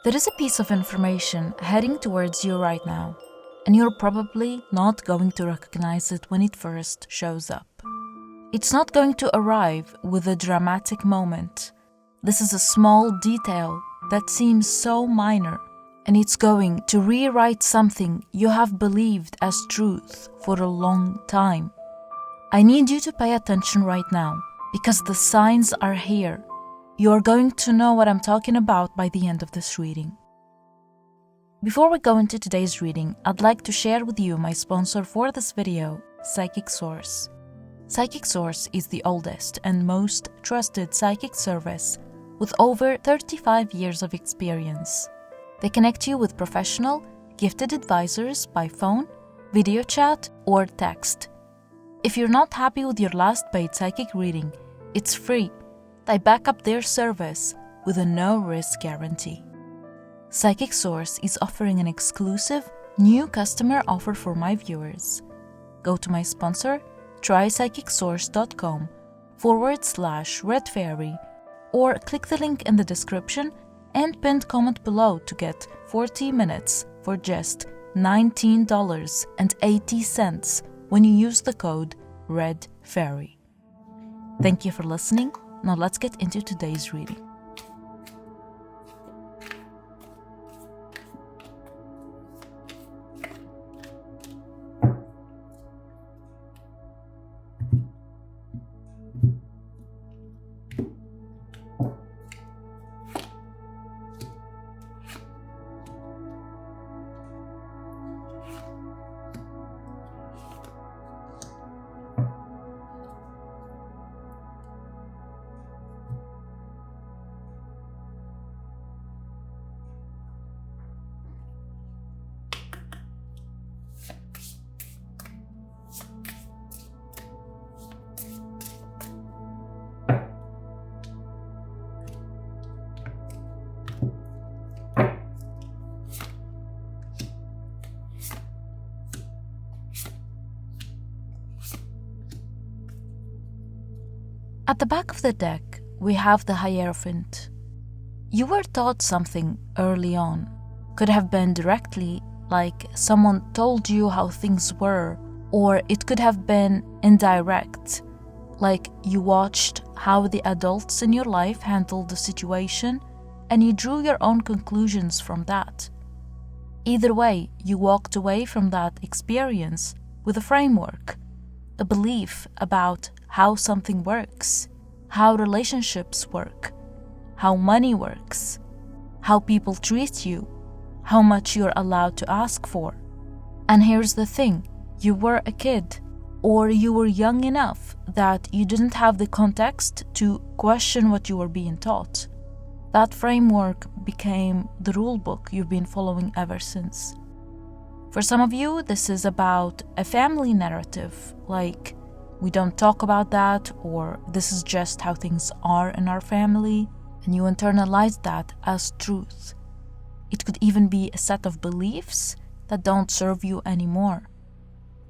There is a piece of information heading towards you right now, and you're probably not going to recognize it when it first shows up. It's not going to arrive with a dramatic moment. This is a small detail that seems so minor, and it's going to rewrite something you have believed as truth for a long time. I need you to pay attention right now, because the signs are here. You are going to know what I'm talking about by the end of this reading. Before we go into today's reading, I'd like to share with you my sponsor for this video, Psychic Source. Psychic Source is the oldest and most trusted psychic service with over 35 years of experience. They connect you with professional, gifted advisors by phone, video chat, or text. If you're not happy with your last paid psychic reading, it's free. They back up their service with a no-risk guarantee. Psychic Source is offering an exclusive new customer offer for my viewers. Go to my sponsor, trypsychicsource.com/redfairy, or click the link in the description and pinned comment below to get 40 minutes for just $19.80 when you use the code REDFAIRY. Thank you for listening. Now let's get into today's reading. At the back of the deck, we have the Hierophant. You were taught something early on. Could have been directly, like someone told you how things were, or it could have been indirect, like you watched how the adults in your life handled the situation and you drew your own conclusions from that. Either way, you walked away from that experience with a framework, a belief about how something works, how relationships work, how money works, how people treat you, how much you're allowed to ask for. And here's the thing, you were a kid, or you were young enough that you didn't have the context to question what you were being taught. That framework became the rule book you've been following ever since. For some of you, this is about a family narrative, like we don't talk about that, or this is just how things are in our family, and you internalize that as truth. It could even be a set of beliefs that don't serve you anymore.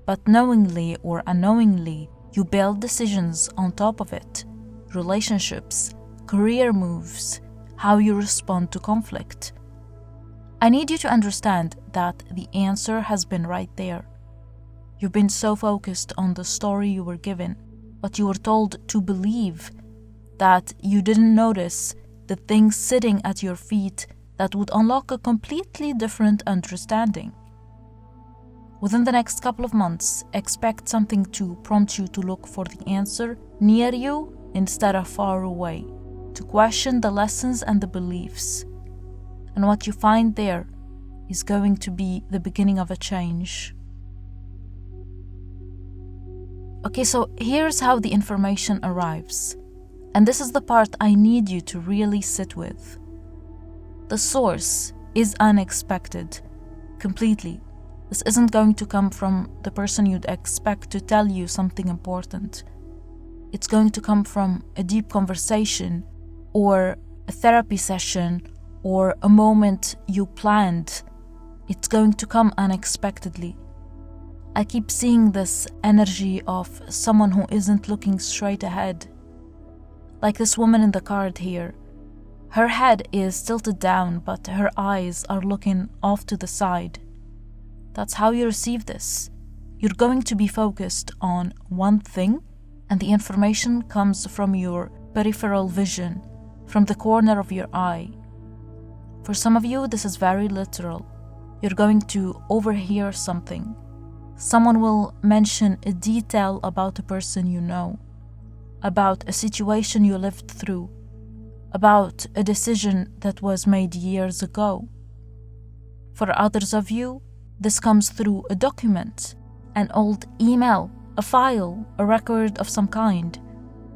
But knowingly or unknowingly, you build decisions on top of it. Relationships, career moves, how you respond to conflict. I need you to understand that the answer has been right there. You've been so focused on the story you were given, but you were told to believe, that you didn't notice the things sitting at your feet that would unlock a completely different understanding. Within the next couple of months, expect something to prompt you to look for the answer near you instead of far away, to question the lessons and the beliefs. And what you find there is going to be the beginning of a change. Okay, so here's how the information arrives. And this is the part I need you to really sit with. The source is unexpected, completely. This isn't going to come from the person you'd expect to tell you something important. It's going to come from a deep conversation, or a therapy session, or a moment you planned. It's going to come unexpectedly. I keep seeing this energy of someone who isn't looking straight ahead. Like this woman in the card here. Her head is tilted down, but her eyes are looking off to the side. That's how you receive this. You're going to be focused on one thing, and the information comes from your peripheral vision, from the corner of your eye. For some of you, this is very literal. You're going to overhear something. Someone will mention a detail about a person you know, about a situation you lived through, about a decision that was made years ago. For others of you, this comes through a document, an old email, a file, a record of some kind,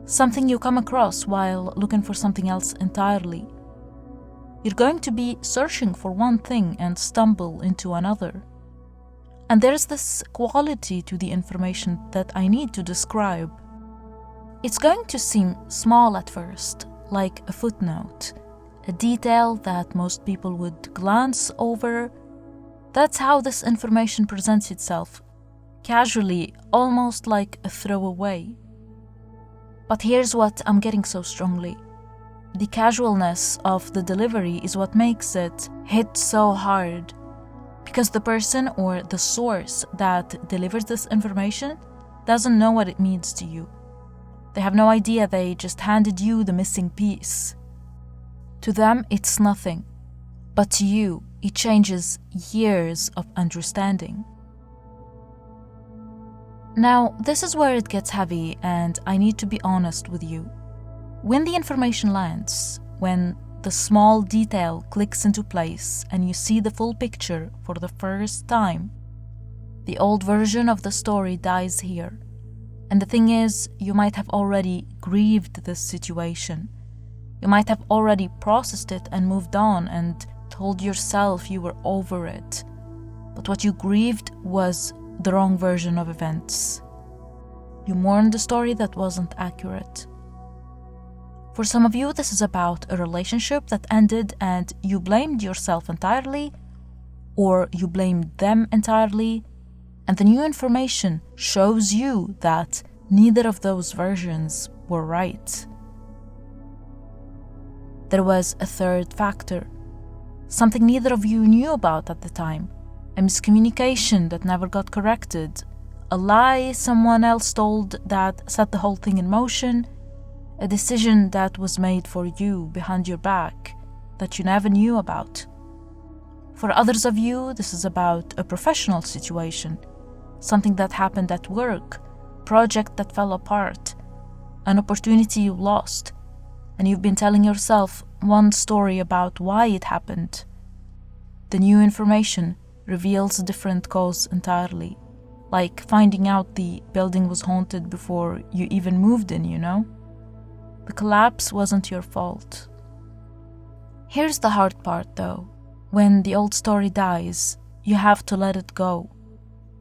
something you come across while looking for something else entirely. You're going to be searching for one thing and stumble into another. And there's this quality to the information that I need to describe. It's going to seem small at first, like a footnote, a detail that most people would glance over. That's how this information presents itself, casually, almost like a throwaway. But here's what I'm getting so strongly. The casualness of the delivery is what makes it hit so hard, because the person or the source that delivers this information doesn't know what it means to you. They have no idea, they just handed you the missing piece. To them, it's nothing, but to you, it changes years of understanding. Now, this is where it gets heavy, and I need to be honest with you. When the information lands, when the small detail clicks into place and you see the full picture for the first time, the old version of the story dies here. And the thing is, you might have already grieved this situation. You might have already processed it and moved on and told yourself you were over it. But what you grieved was the wrong version of events. You mourned a story that wasn't accurate. For some of you, this is about a relationship that ended and you blamed yourself entirely, or you blamed them entirely, and the new information shows you that neither of those versions were right. There was a third factor, something neither of you knew about at the time, a miscommunication that never got corrected, a lie someone else told that set the whole thing in motion, a decision that was made for you behind your back that you never knew about. For others of you, this is about a professional situation, something that happened at work, project that fell apart, an opportunity you lost, and you've been telling yourself one story about why it happened. The new information reveals a different cause entirely, like finding out the building was haunted before you even moved in, you know? The collapse wasn't your fault. Here's the hard part though. When the old story dies, you have to let it go.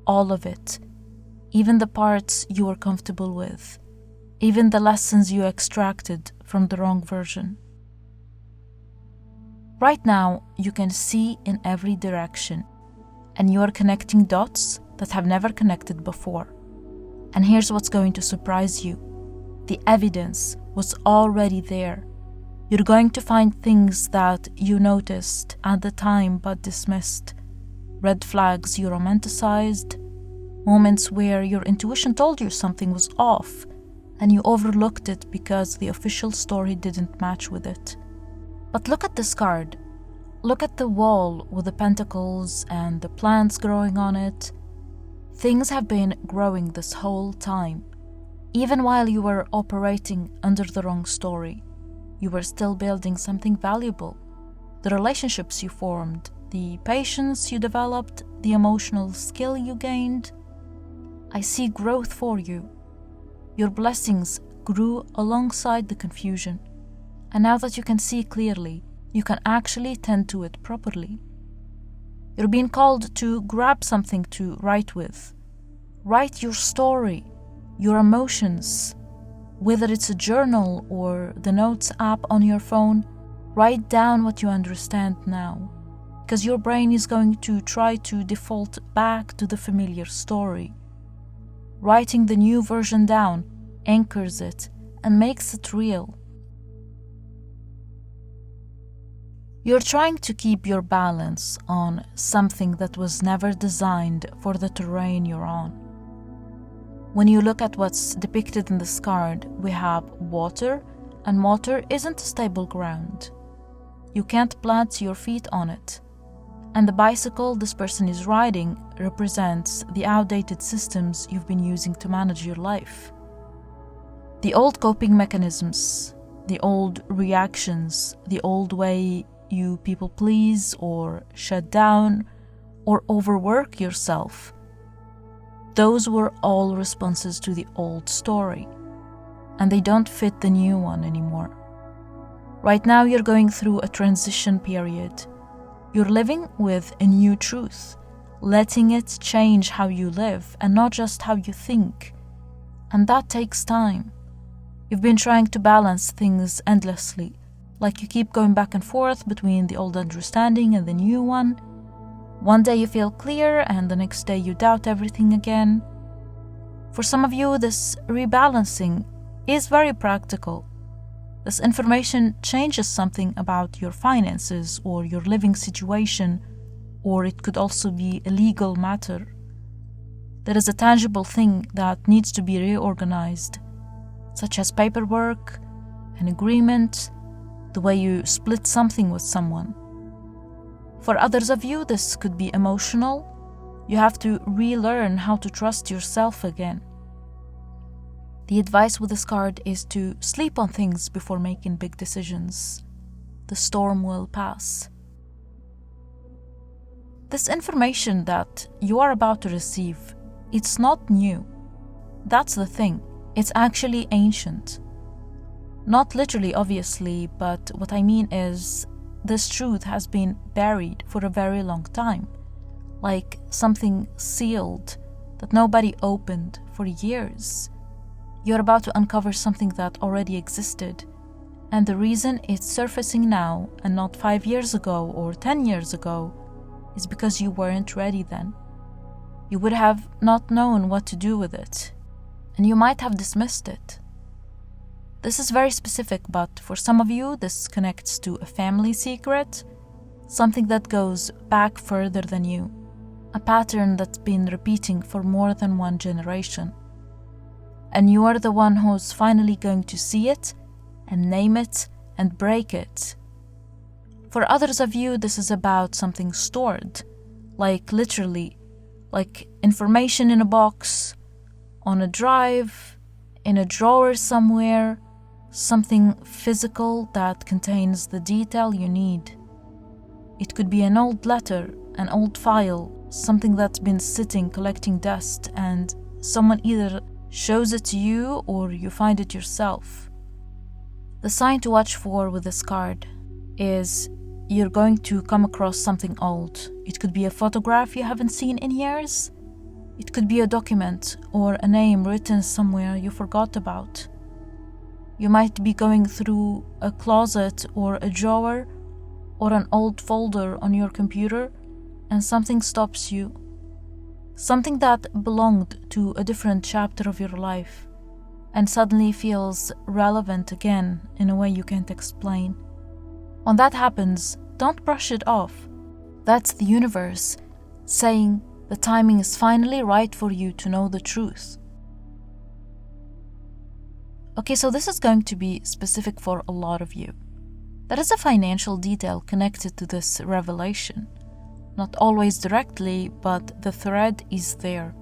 All of it. Even the parts you were comfortable with. Even the lessons you extracted from the wrong version. Right now, you can see in every direction, and you are connecting dots that have never connected before. And here's what's going to surprise you. The evidence was already there. You're going to find things that you noticed at the time but dismissed, red flags you romanticized, moments where your intuition told you something was off and you overlooked it because the official story didn't match with it. But look at this card. Look at the wall with the pentacles and the plants growing on it. Things have been growing this whole time. Even while you were operating under the wrong story, you were still building something valuable. The relationships you formed, the patience you developed, the emotional skill you gained. I see growth for you. Your blessings grew alongside the confusion. And now that you can see clearly, you can actually tend to it properly. You're being called to grab something to write with. Write your story. Your emotions, whether it's a journal or the notes app on your phone, write down what you understand now, because your brain is going to try to default back to the familiar story. Writing the new version down anchors it and makes it real. You're trying to keep your balance on something that was never designed for the terrain you're on. When you look at what's depicted in this card, we have water, and water isn't a stable ground. You can't plant your feet on it. And the bicycle this person is riding represents the outdated systems you've been using to manage your life. The old coping mechanisms, the old reactions, the old way you people please or shut down or overwork yourself. Those were all responses to the old story, and they don't fit the new one anymore. Right now you're going through a transition period. You're living with a new truth, letting it change how you live and not just how you think. And that takes time. You've been trying to balance things endlessly, like you keep going back and forth between the old understanding and the new one. One day you feel clear and the next day you doubt everything again. For some of you, this rebalancing is very practical. This information changes something about your finances or your living situation, or it could also be a legal matter. There is a tangible thing that needs to be reorganized, such as paperwork, an agreement, the way you split something with someone. For others of you, this could be emotional. You have to relearn how to trust yourself again. The advice with this card is to sleep on things before making big decisions. The storm will pass. This information that you are about to receive, it's not new. That's the thing. It's actually ancient. Not literally, obviously, but what I mean is this truth has been buried for a very long time, like something sealed that nobody opened for years. You're about to uncover something that already existed, and the reason it's surfacing now and not 5 years ago or 10 years ago is because you weren't ready then. You would have not known what to do with it, and you might have dismissed it. This is very specific, but for some of you, this connects to a family secret, something that goes back further than you, a pattern that's been repeating for more than one generation. And you are the one who's finally going to see it and name it and break it. For others of you, this is about something stored, like literally, like information in a box, on a drive, in a drawer somewhere, something physical that contains the detail you need. It could be an old letter, an old file, something that's been sitting collecting dust, and someone either shows it to you or you find it yourself. The sign to watch for with this card is you're going to come across something old. It could be a photograph you haven't seen in years. It could be a document or a name written somewhere you forgot about. You might be going through a closet or a drawer or an old folder on your computer and something stops you. Something that belonged to a different chapter of your life and suddenly feels relevant again in a way you can't explain. When that happens, don't brush it off. That's the universe saying the timing is finally right for you to know the truth. Okay, so this is going to be specific for a lot of you. There is a financial detail connected to this revelation. Not always directly, but the thread is there.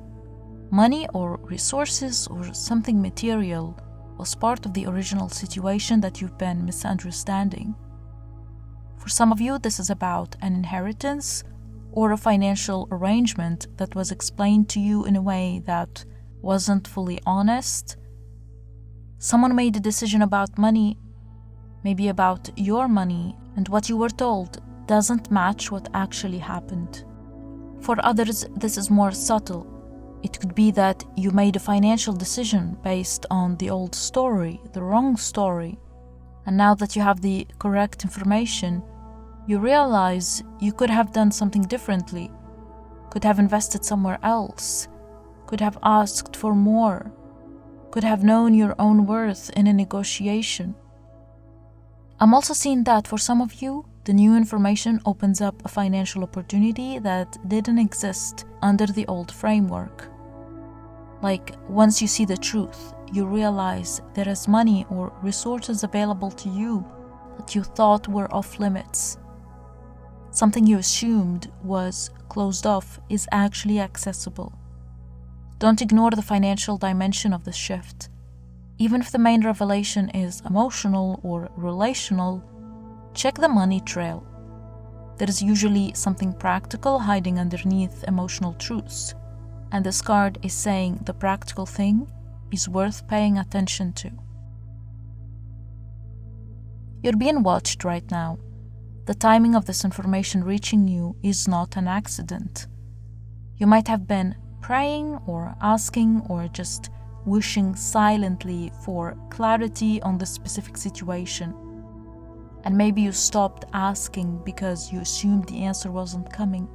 Money or resources or something material was part of the original situation that you've been misunderstanding. For some of you, this is about an inheritance or a financial arrangement that was explained to you in a way that wasn't fully honest. Someone made a decision about money, maybe about your money, and what you were told doesn't match what actually happened. For others, this is more subtle. It could be that you made a financial decision based on the old story, the wrong story, and now that you have the correct information, you realize you could have done something differently, could have invested somewhere else, could have asked for more, could have known your own worth in a negotiation. I'm also seeing that for some of you, the new information opens up a financial opportunity that didn't exist under the old framework. Like, once you see the truth, you realize there is money or resources available to you that you thought were off limits. Something you assumed was closed off is actually accessible. Don't ignore the financial dimension of the shift. Even if the main revelation is emotional or relational, check the money trail. There is usually something practical hiding underneath emotional truths, and this card is saying the practical thing is worth paying attention to. You're being watched right now. The timing of this information reaching you is not an accident. You might have been praying or asking or just wishing silently for clarity on the specific situation. And maybe you stopped asking because you assumed the answer wasn't coming.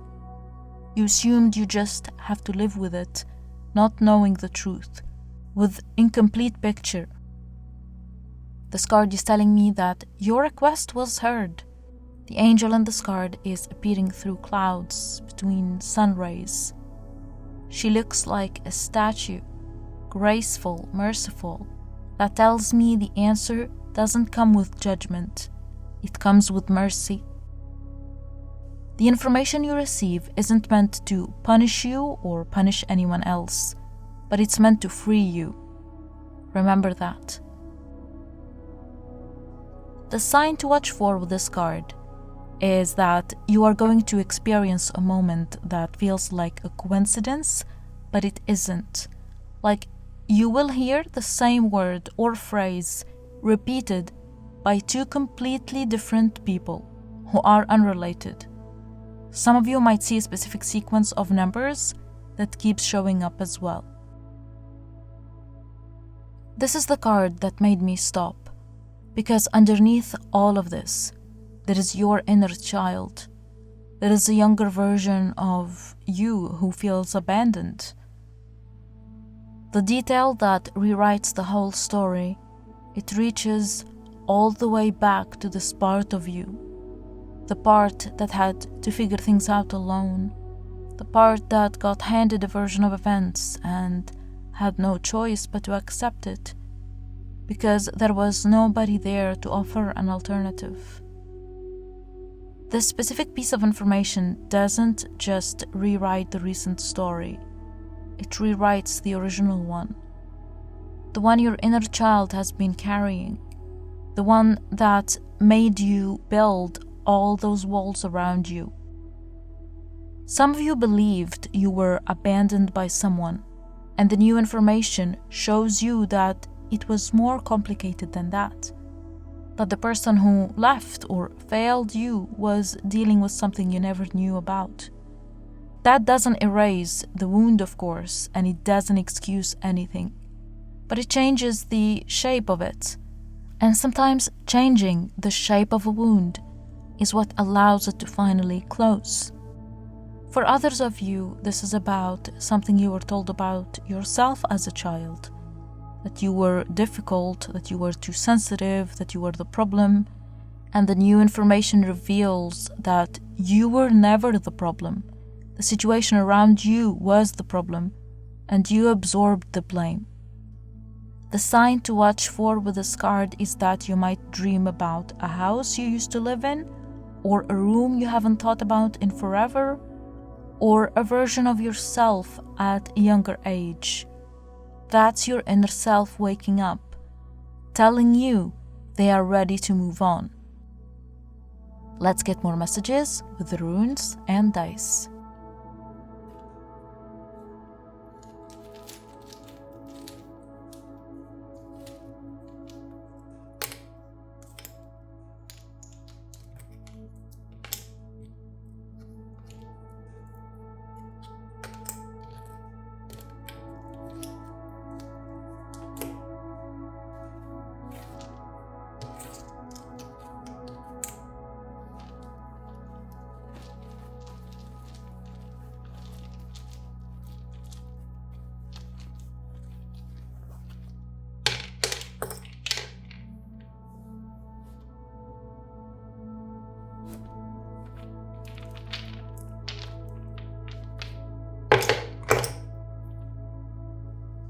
You assumed you just have to live with it, not knowing the truth, with incomplete picture. This card is telling me that your request was heard. The angel in this card is appearing through clouds between sun rays. She looks like a statue, graceful, merciful. That tells me the answer doesn't come with judgment. It comes with mercy. The information you receive isn't meant to punish you or punish anyone else, but it's meant to free you. Remember that. The sign to watch for with this card is that you are going to experience a moment that feels like a coincidence, but it isn't. Like, you will hear the same word or phrase repeated by two completely different people who are unrelated. Some of you might see a specific sequence of numbers that keeps showing up as well. This is the card that made me stop, because underneath all of this, there is your inner child. There is a younger version of you who feels abandoned. The detail that rewrites the whole story, it reaches all the way back to this part of you. The part that had to figure things out alone. The part that got handed a version of events and had no choice but to accept it, because there was nobody there to offer an alternative. This specific piece of information doesn't just rewrite the recent story, it rewrites the original one. The one your inner child has been carrying. The one that made you build all those walls around you. Some of you believed you were abandoned by someone, and the new information shows you that it was more complicated than that. That the person who left or failed you was dealing with something you never knew about. That doesn't erase the wound, of course, and it doesn't excuse anything, but it changes the shape of it. And sometimes changing the shape of a wound is what allows it to finally close. For others of you, this is about something you were told about yourself as a child. That you were difficult, that you were too sensitive, that you were the problem, and the new information reveals that you were never the problem. The situation around you was the problem, and you absorbed the blame. The sign to watch for with this card is that you might dream about a house you used to live in, or a room you haven't thought about in forever, or a version of yourself at a younger age. That's your inner self waking up, telling you they are ready to move on. Let's get more messages with the runes and dice.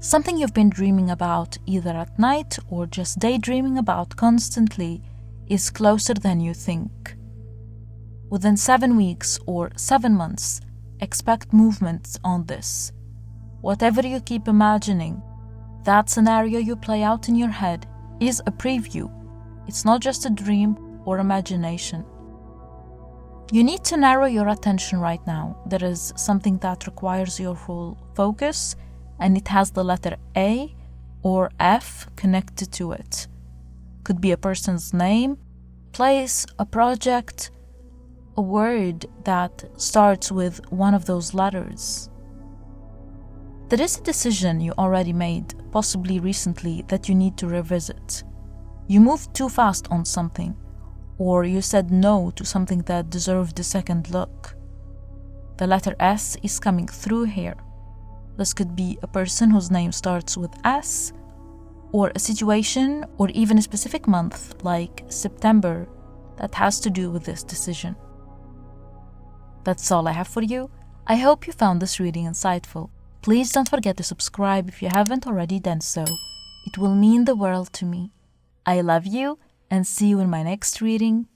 Something you've been dreaming about either at night or just daydreaming about constantly is closer than you think. Within 7 weeks or 7 months, expect movements on this. Whatever you keep imagining, that scenario you play out in your head is a preview. It's not just a dream or imagination. You need to narrow your attention right now. There is something that requires your full focus, and it has the letter A or F connected to it. Could be a person's name, place, a project, a word that starts with one of those letters. There is a decision you already made, possibly recently, that you need to revisit. You moved too fast on something, or you said no to something that deserved a second look. The letter S is coming through here. This could be a person whose name starts with S, or a situation, or even a specific month like September that has to do with this decision. That's all I have for you. I hope you found this reading insightful. Please don't forget to subscribe if you haven't already done so. It will mean the world to me. I love you, and see you in my next reading.